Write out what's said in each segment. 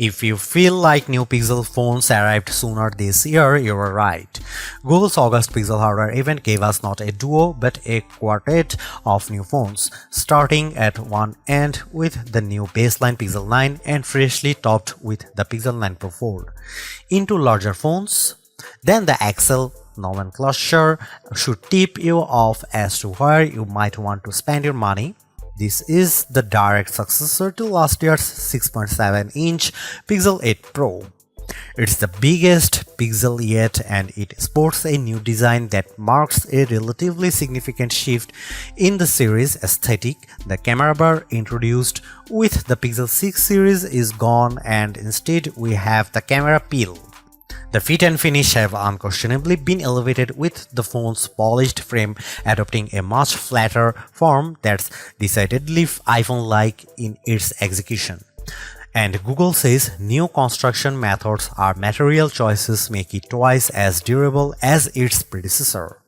If you feel like new Pixel phones arrived sooner this year, you are right. Google's August Pixel hardware event gave us not a duo but a quartet of new phones, starting at one end with the new baseline Pixel 9 and freshly topped with the Pixel 9 Pro Fold. Into larger phones, then the XL nomenclature should tip you off as to where you might want to spend your money. This is the direct successor to last year's 6.7-inch Pixel 8 Pro. It's the biggest Pixel yet, and it sports a new design that marks a relatively significant shift in the series aesthetic. The camera bar introduced with the Pixel 6 series is gone, and instead we have the camera peel. The fit and finish have unquestionably been elevated, with the phone's polished frame adopting a much flatter form that's decidedly iPhone-like in its execution. And Google says new construction methods or material choices make it twice as durable as its predecessor.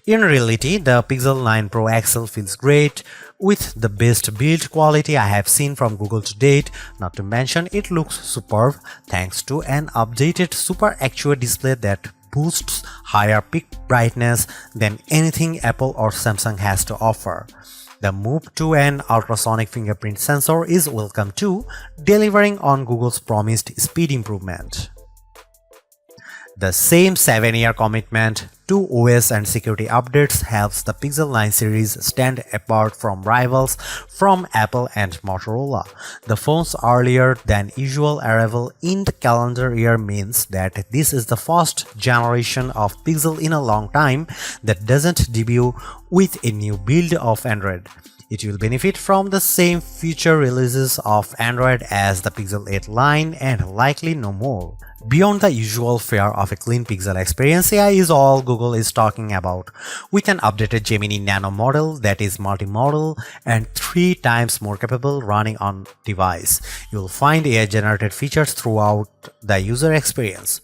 In reality, the Pixel 9 Pro XL feels great, with the best build quality I have seen from Google to date. Not to mention, it looks superb thanks to an updated Super Actuate display that boosts higher peak brightness than anything Apple or Samsung has to offer. The move to an ultrasonic fingerprint sensor is welcome too, delivering on Google's promised speed improvement. The same 7-year commitment to OS and security updates helps the Pixel 9 series stand apart from rivals from Apple and Motorola. The phone's earlier than usual arrival in the calendar year means that this is the first generation of Pixel in a long time that doesn't debut with a new build of Android. It will benefit from the same future releases of Android as the Pixel 8 line and likely no more. Beyond the usual fare of a clean Pixel experience, AI is all Google is talking about, with an updated Gemini Nano model that is multimodal and 3 times more capable running on device. You'll find AI-generated features throughout the user experience.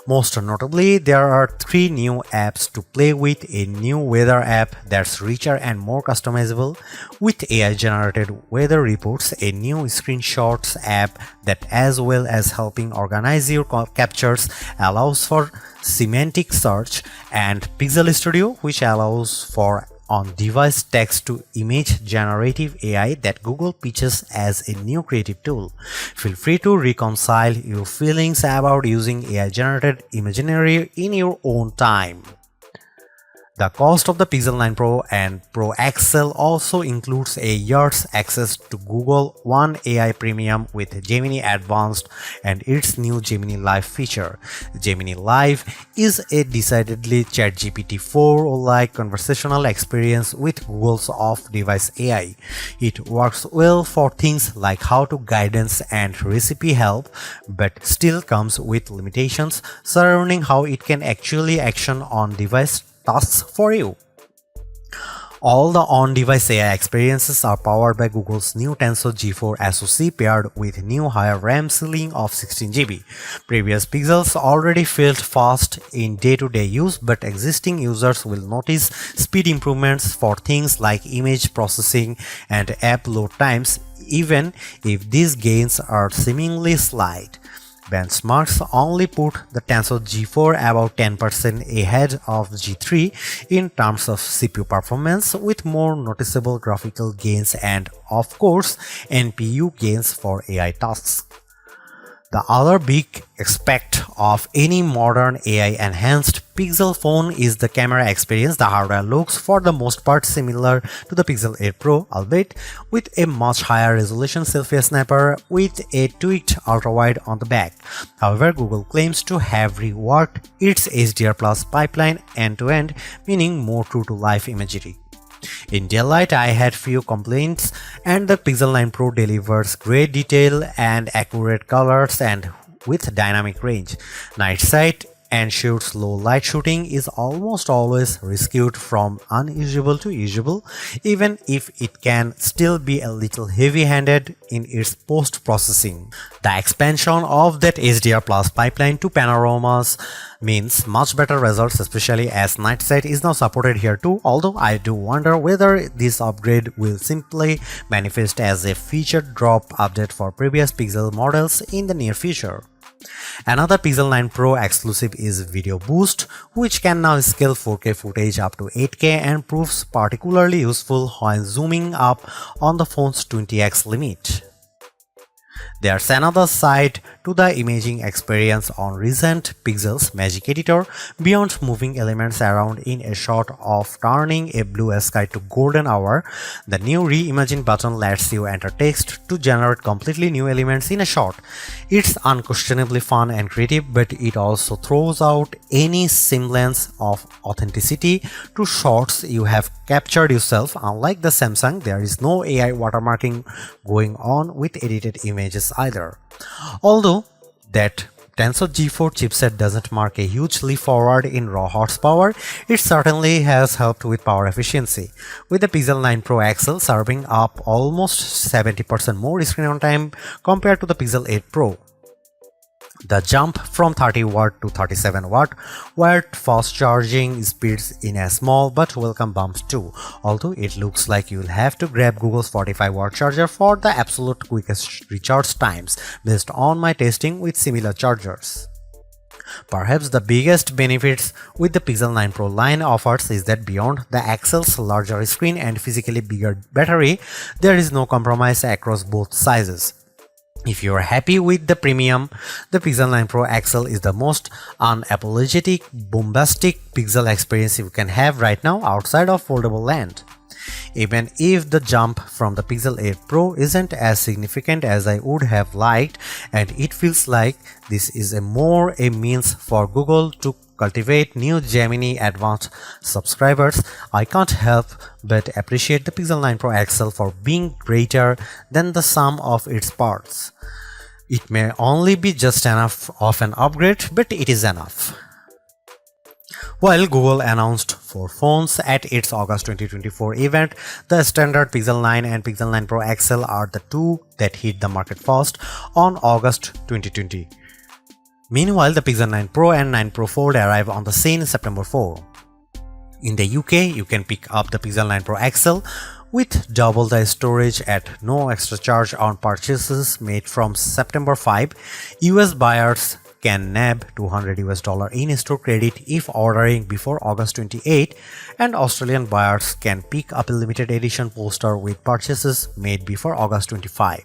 Most notably, there are 3 new apps to play with: a new weather app that's richer and more customizable with AI-generated weather reports, a new screenshots app that, as well as helping organize your captures, allows for semantic search, and Pixel Studio, which allows for on-device text-to-image generative AI that Google pitches as a new creative tool. Feel free to reconcile your feelings about using AI-generated imagery in your own time. The cost of the Pixel 9 Pro and Pro XL also includes a year's access to Google One AI Premium with Gemini Advanced and its new Gemini Live feature. Gemini Live is a decidedly ChatGPT 4-like conversational experience with Google's off-device AI. It works well for things like how-to guidance and recipe help, but still comes with limitations surrounding how it can actually action on-device tasks for you. All the on-device AI experiences are powered by Google's new Tensor G4 SoC paired with new higher RAM ceiling of 16GB. Previous Pixels already felt fast in day-to-day use, but existing users will notice speed improvements for things like image processing and app load times, even if these gains are seemingly slight. Benchmarks only put the Tensor G4 about 10% ahead of G3 in terms of CPU performance, with more noticeable graphical gains and, of course, NPU gains for AI tasks. The other big aspect of any modern AI-enhanced Pixel phone is the camera experience. The hardware looks for the most part similar to the Pixel 8 Pro, albeit with a much higher resolution selfie snapper with a tweaked ultrawide on the back. However, Google claims to have reworked its HDR Plus pipeline end-to-end, meaning more true-to-life imagery. In daylight, I had few complaints, and the Pixel 9 Pro delivers great detail and accurate colors and with dynamic range. Night sight ensures low light shooting is almost always rescued from unusable to usable, even if it can still be a little heavy-handed in its post-processing. The expansion of that HDR Plus pipeline to panoramas means much better results, especially as night sight is now supported here too, although I do wonder whether this upgrade will simply manifest as a feature drop update for previous Pixel models in the near future. Another Pixel 9 Pro exclusive is Video Boost, which can now scale 4K footage up to 8K and proves particularly useful when zooming up on the phone's 20x limit. There's another side to the imaging experience on recent Pixel's Magic Editor. Beyond moving elements around in a shot of turning a blue sky to golden hour, the new Reimagine button lets you enter text to generate completely new elements in a shot. It's unquestionably fun and creative, but it also throws out any semblance of authenticity to shots you have captured yourself. Unlike the Samsung, there is no AI watermarking going on with edited images either. Although that Tensor G4 chipset doesn't mark a huge leap forward in raw horsepower, it certainly has helped with power efficiency, with the Pixel 9 Pro XL serving up almost 70% more screen on time compared to the Pixel 8 Pro. The jump from 30W to 37W wired fast charging speeds in a small but welcome bump too, although it looks like you'll have to grab Google's 45W charger for the absolute quickest recharge times based on my testing with similar chargers. Perhaps the biggest benefits with the Pixel 9 Pro line offers is that beyond the XL's larger screen and physically bigger battery, there is no compromise across both sizes. If you are happy with the premium, the Pixel 9 Pro XL is the most unapologetic, bombastic Pixel experience you can have right now outside of foldable land. Even if the jump from the Pixel 8 Pro isn't as significant as I would have liked, and it feels like this is more a means for Google to cultivate new Gemini Advanced subscribers, I can't help but appreciate the Pixel 9 Pro XL for being greater than the sum of its parts. It may only be just enough of an upgrade, but it is enough. While Google announced 4 phones at its August 2024 event, the standard Pixel 9 and Pixel 9 Pro XL are the two that hit the market first on August 2020. Meanwhile, the Pixel 9 Pro and 9 Pro Fold arrive on the scene September 4. In the UK, you can pick up the Pixel 9 Pro XL with double the storage at no extra charge on purchases made from September 5. US buyers can nab $200 in-store credit if ordering before August 28, and Australian buyers can pick up a limited edition poster with purchases made before August 25.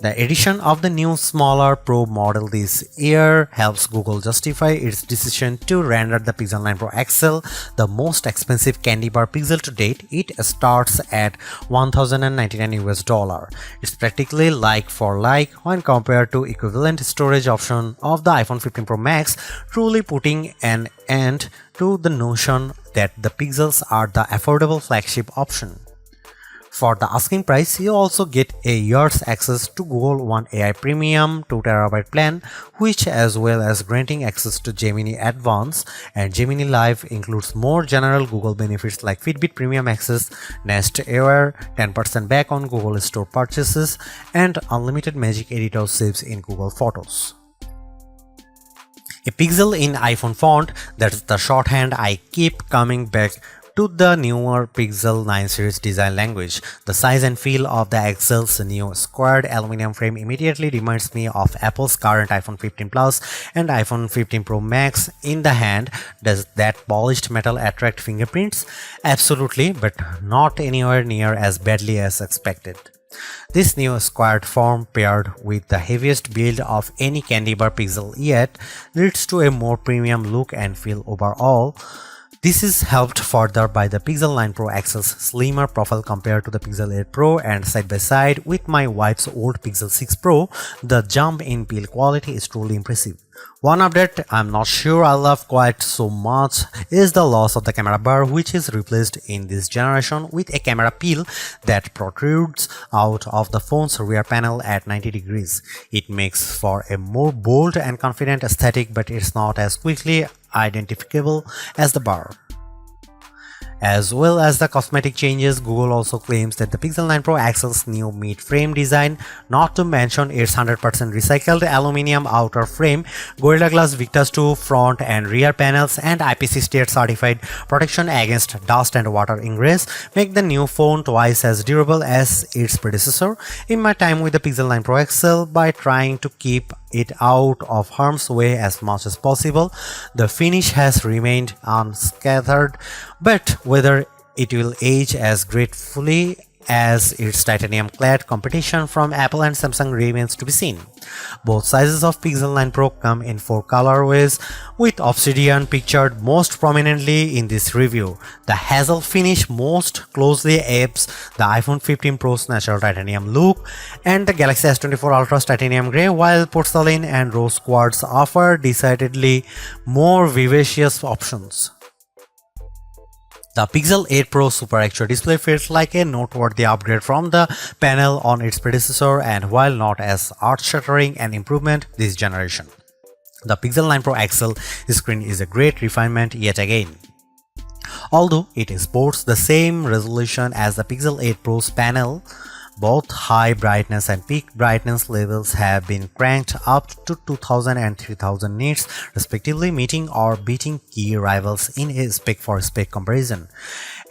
The addition of the new smaller Pro model this year helps Google justify its decision to render the Pixel 9 Pro XL the most expensive candy bar Pixel to date. It starts at $1,099. It's practically like for like when compared to equivalent storage option of the iPhone 15 Pro Max, truly putting an end to the notion that the Pixels are the affordable flagship option. For the asking price, you also get a year's access to Google One AI Premium 2TB plan, which, as well as granting access to Gemini Advanced and Gemini Live, includes more general Google benefits like Fitbit Premium Access, Nest Air, 10% back on Google Store purchases, and unlimited Magic Editor saves in Google Photos. A pixel in iPhone font, that's the shorthand I keep coming back to the newer Pixel 9 series design language. The size and feel of the XL's new squared aluminum frame immediately reminds me of Apple's current iPhone 15 Plus and iPhone 15 Pro Max in the hand. Does that polished metal attract fingerprints? Absolutely, but not anywhere near as badly as expected. This new squared form, paired with the heaviest build of any candy bar Pixel yet, leads to a more premium look and feel overall. This is helped further by the Pixel 9 Pro XL's slimmer profile compared to the Pixel 8 Pro, and side by side with my wife's old Pixel 6 Pro, the jump in build quality is truly impressive. One update I'm not sure I love quite so much is the loss of the camera bar, which is replaced in this generation with a camera peel that protrudes out of the phone's rear panel at 90 degrees. It makes for a more bold and confident aesthetic, but it's not as quickly identifiable as the bar. As well as the cosmetic changes, Google also claims that the Pixel 9 Pro XL's new mid-frame design, not to mention its 100% recycled aluminum outer frame, Gorilla Glass Victus 2 front and rear panels, and IP68 certified protection against dust and water ingress, make the new phone twice as durable as its predecessor. In my time with the Pixel 9 Pro XL, by trying to keep it out of harm's way as much as possible, the finish has remained unscathed, but whether it will age as gracefully as its titanium-clad competition from Apple and Samsung remains to be seen. Both sizes of Pixel 9 Pro come in 4 colorways, with Obsidian pictured most prominently in this review. The hazel finish most closely apes the iPhone 15 Pro's natural titanium look, and the Galaxy S24 Ultra's titanium grey, while porcelain and rose quartz offer decidedly more vivacious options. The Pixel 8 Pro Super XR display feels like a noteworthy upgrade from the panel on its predecessor, and while not as earth-shattering an improvement this generation, the Pixel 9 Pro XL screen is a great refinement yet again. Although it sports the same resolution as the Pixel 8 Pro's panel, both high brightness and peak brightness levels have been cranked up to 2000 and 3000 nits respectively, meeting or beating key rivals in a spec-for-spec comparison.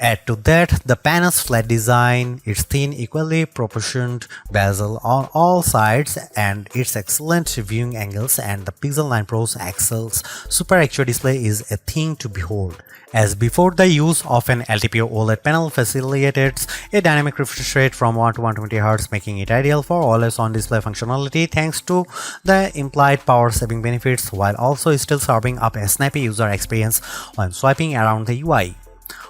Add to that the panel's flat design, its thin, equally proportioned bezel on all sides, and its excellent viewing angles, and the Pixel 9 Pro's XL's Super XR display is a thing to behold. As before, the use of an LTPO OLED panel facilitates a dynamic refresh rate from 1 to 120Hz, making it ideal for always-on display functionality thanks to the implied power-saving benefits, while also still serving up a snappy user experience when swiping around the UI.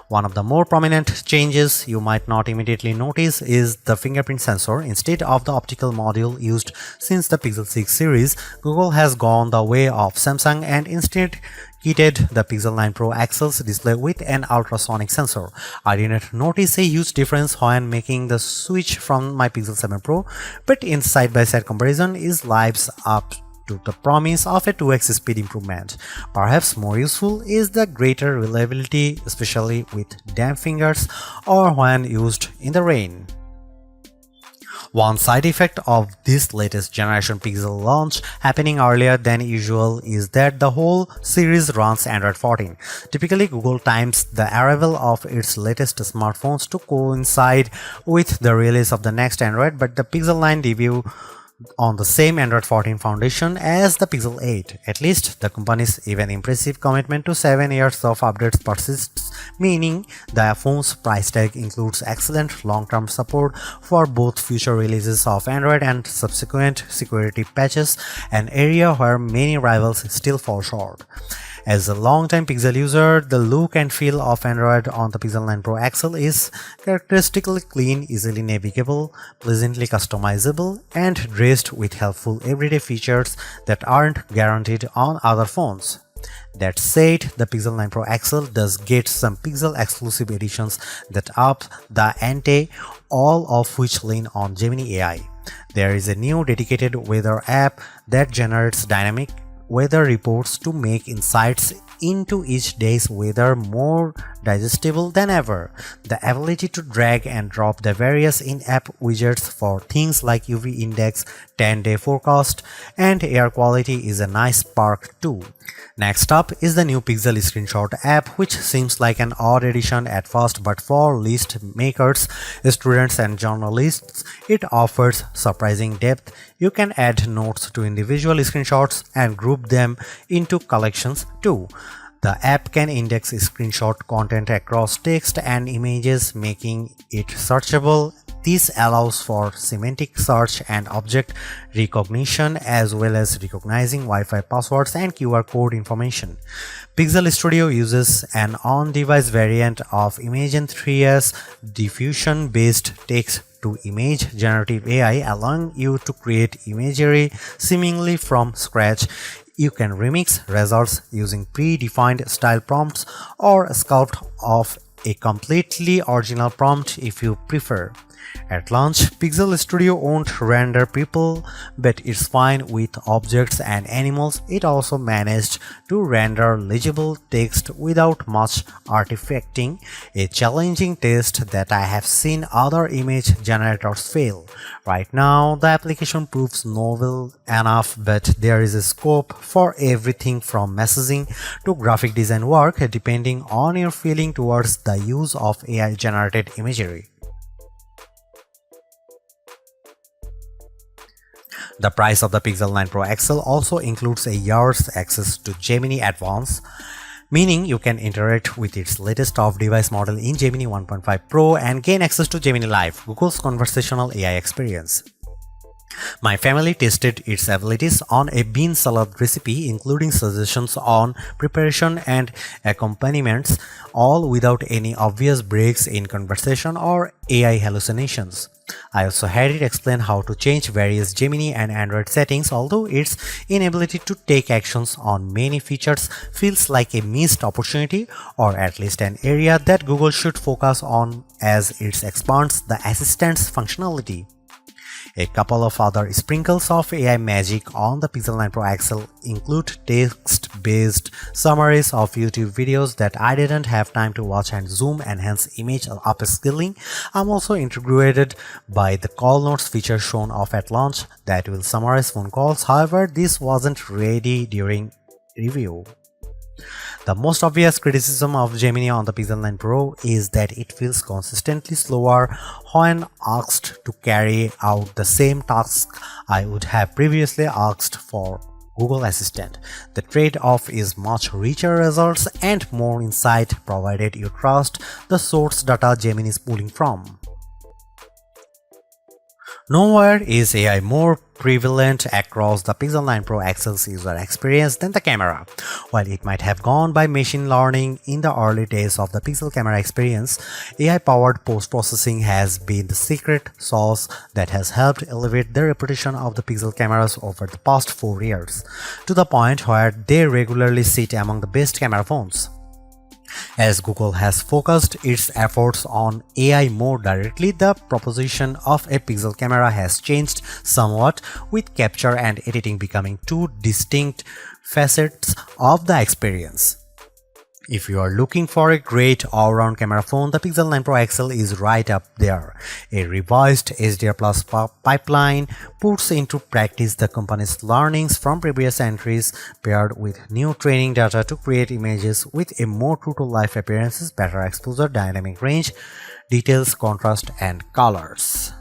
One of the more prominent changes you might not immediately notice is the fingerprint sensor. Instead of the optical module used since the Pixel 6 series, Google has gone the way of Samsung and instead kitted the Pixel 9 Pro XL's display with an ultrasonic sensor. I didn't notice a huge difference when making the switch from my Pixel 7 Pro, but in side-by-side comparison it lives up to the promise of a 2x speed improvement. Perhaps more useful is the greater reliability, especially with damp fingers or when used in the rain. One side effect of this latest generation Pixel launch happening earlier than usual is that the whole series runs Android 14. Typically, Google times the arrival of its latest smartphones to coincide with the release of the next Android, but the Pixel 9 debut on the same Android 14 foundation as the Pixel 8. At least the company's even impressive commitment to 7 years of updates persists, meaning the phone's price tag includes excellent long-term support for both future releases of Android and subsequent security patches, an area where many rivals still fall short. As a long-time Pixel user, the look and feel of Android on the Pixel 9 Pro XL is characteristically clean, easily navigable, pleasantly customizable, and dressed with helpful everyday features that aren't guaranteed on other phones. That said, the Pixel 9 Pro XL does get some Pixel exclusive editions that up the ante, all of which lean on Gemini AI. There is a new dedicated weather app that generates dynamic weather reports to make insights into each day's weather more digestible than ever. The ability to drag and drop the various in-app widgets for things like UV index, 10-day forecast, and air quality is a nice perk too. Next up is the new Pixel Screenshot app, which seems like an odd addition at first, but for list makers, students, and journalists, it offers surprising depth. You can add notes to individual screenshots and group them into collections too. The app can index screenshot content across text and images, making it searchable This allows for semantic search and object recognition as well as recognizing Wi-Fi passwords and QR code information. Pixel Studio uses an on-device variant of Imagen 3's diffusion-based text-to-image generative AI, allowing you to create imagery seemingly from scratch. You can remix results using predefined style prompts or sculpt off a completely original prompt if you prefer. At launch, Pixel Studio won't render people, but it's fine with objects and animals. It also managed to render legible text without much artifacting, a challenging test that I have seen other image generators fail. Right now, the application proves novel enough, but there is a scope for everything from messaging to graphic design work, depending on your feeling towards the use of AI-generated imagery. The price of the Pixel 9 Pro XL also includes a year's access to Gemini Advance, meaning you can interact with its latest off-device model in Gemini 1.5 Pro and gain access to Gemini Live, Google's conversational AI experience. My family tested its abilities on a bean salad recipe, including suggestions on preparation and accompaniments, all without any obvious breaks in conversation or AI hallucinations. I also had it explain how to change various Gemini and Android settings, although its inability to take actions on many features feels like a missed opportunity, or at least an area that Google should focus on as it expands the assistant's functionality. A couple of other sprinkles of AI magic on the Pixel 9 Pro XL include text-based summaries of YouTube videos that I didn't have time to watch and zoom enhance image upscaling. I'm also intrigued by the call notes feature shown off at launch that will summarize phone calls. However, this wasn't ready during review. The most obvious criticism of Gemini on the Pixel 9 Pro is that it feels consistently slower when asked to carry out the same tasks I would have previously asked for Google Assistant. The trade-off is much richer results and more insight provided you trust the source data Gemini is pulling from. Nowhere is AI more prevalent across the Pixel 9 Pro XL's user experience than the camera. While it might have gone by machine learning in the early days of the Pixel camera experience, AI-powered post-processing has been the secret sauce that has helped elevate the reputation of the Pixel cameras over the past 4 years, to the point where they regularly sit among the best camera phones. As Google has focused its efforts on AI more directly, the proposition of a Pixel camera has changed somewhat, with capture and editing becoming two distinct facets of the experience. If you are looking for a great all-round camera phone, the Pixel 9 Pro XL is right up there. A revised HDR Plus pipeline puts into practice the company's learnings from previous entries, paired with new training data to create images with a more true-to-life appearances, better exposure, dynamic range, details, contrast, and colors.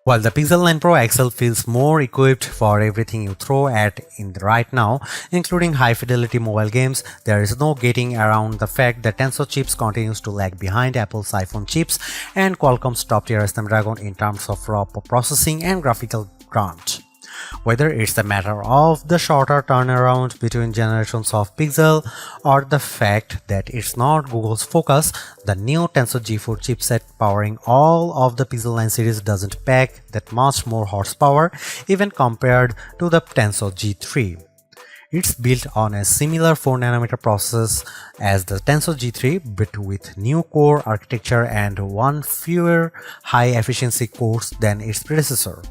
While the Pixel 9 Pro XL feels more equipped for everything you throw at it right now, including high-fidelity mobile games, there is no getting around the fact that Tensor chips continues to lag behind Apple's iPhone chips and Qualcomm's top-tier Snapdragon in terms of raw processing and graphical crunch. Whether it's a matter of the shorter turnaround between generations of Pixel or the fact that it's not Google's focus, the new Tensor G4 chipset powering all of the Pixel 9 series doesn't pack that much more horsepower even compared to the Tensor G3. It's built on a similar 4nm process as the Tensor G3 but with new core architecture and one fewer high-efficiency cores than its predecessor.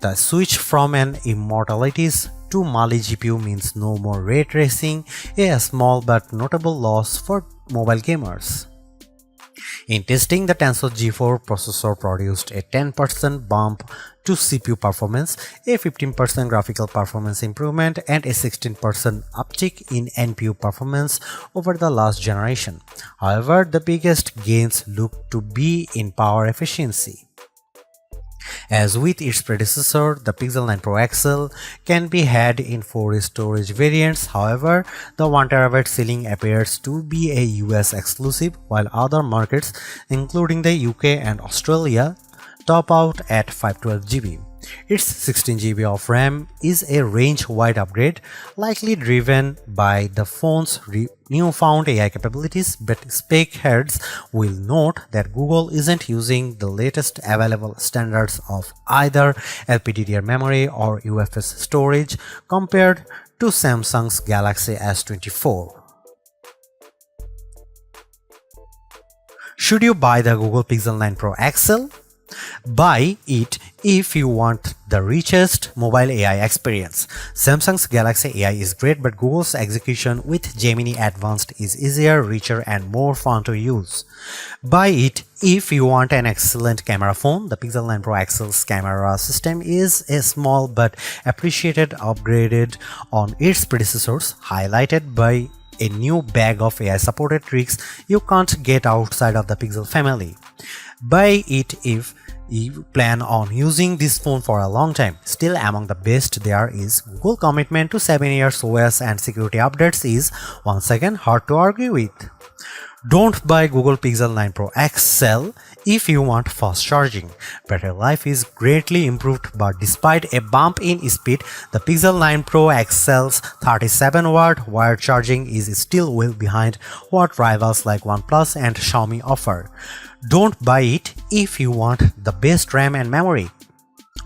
The switch from an Immortalities to Mali GPU means no more ray tracing, a small but notable loss for mobile gamers. In testing, the Tensor G4 processor produced a 10% bump to CPU performance, a 15% graphical performance improvement, and a 16% uptick in NPU performance over the last generation. However, the biggest gains look to be in power efficiency. As with its predecessor, the Pixel 9 Pro XL can be had in 4 storage variants. However, the 1TB ceiling appears to be a US exclusive, while other markets, including the UK and Australia, top out at 512GB. Its 16GB of RAM is a range-wide upgrade, likely driven by the phone's newfound AI capabilities, but spec heads will note that Google isn't using the latest available standards of either LPDDR memory or UFS storage compared to Samsung's Galaxy S24. Should you buy the Google Pixel 9 Pro XL? Buy it if you want the richest mobile AI experience. Samsung's Galaxy AI is great, but Google's execution with Gemini Advanced is easier, richer, and more fun to use. Buy it if you want an excellent camera phone. The Pixel 9 Pro XL's camera system is a small but appreciated upgrade on its predecessors, highlighted by a new bag of AI-supported tricks you can't get outside of the Pixel family. Buy it if you plan on using this phone for a long time. Still among the best there is Google commitment to 7 years OS and security updates is once again hard to argue with. Don't buy Google Pixel 9 Pro XL if you want fast charging. Battery life is greatly improved, but despite a bump in speed, the Pixel 9 Pro XL's 37-watt wired charging is still well behind what rivals like OnePlus and Xiaomi offer. Don't buy it if you want the best RAM and memory.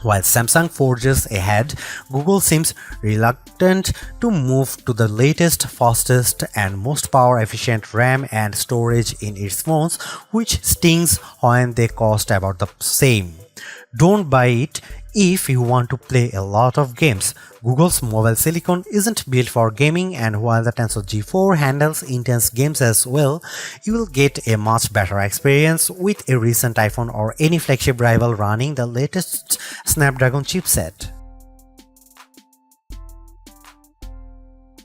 While Samsung forges ahead, Google seems reluctant to move to the latest, fastest, and most power-efficient RAM and storage in its phones, which stings when they cost about the same. Don't buy it if you want to play a lot of games. Google's mobile silicon isn't built for gaming, and while the Tensor G4 handles intense games as well, you will get a much better experience with a recent iPhone or any flagship rival running the latest Snapdragon chipset.